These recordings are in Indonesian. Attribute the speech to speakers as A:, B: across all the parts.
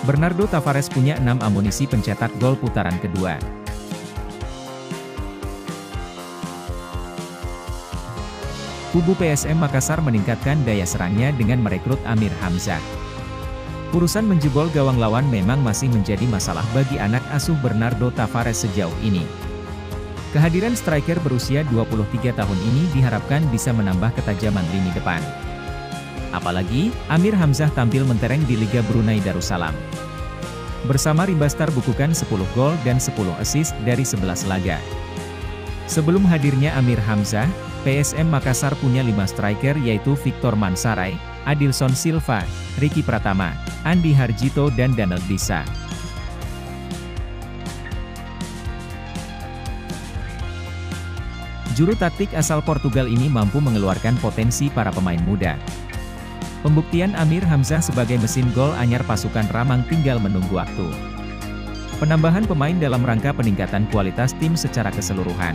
A: Bernardo Tavares punya 6 amunisi pencetak gol putaran kedua. Kubu PSM Makassar meningkatkan daya serangnya dengan merekrut Amir Hamzah. Urusan menjebol gawang lawan memang masih menjadi masalah bagi anak asuh Bernardo Tavares sejauh ini. Kehadiran striker berusia 23 tahun ini diharapkan bisa menambah ketajaman lini depan. Apalagi, Amir Hamzah tampil mentereng di Liga Brunei Darussalam. Bersama Rimbastar bukukan 10 gol dan 10 assist dari 11 laga. Sebelum hadirnya Amir Hamzah, PSM Makassar punya 5 striker yaitu Victor Mansaray, Adilson Silva, Ricky Pratama, Andi Harjito dan Daniel Disa. Juru taktik asal Portugal ini mampu mengeluarkan potensi para pemain muda. Pembuktian Amir Hamzah sebagai mesin gol anyar pasukan Ramang tinggal menunggu waktu. Penambahan pemain dalam rangka peningkatan kualitas tim secara keseluruhan.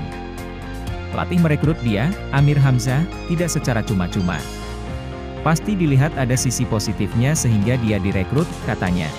A: Pelatih merekrut dia, Amir Hamzah, tidak secara cuma-cuma. Pasti dilihat ada sisi positifnya sehingga dia direkrut, katanya.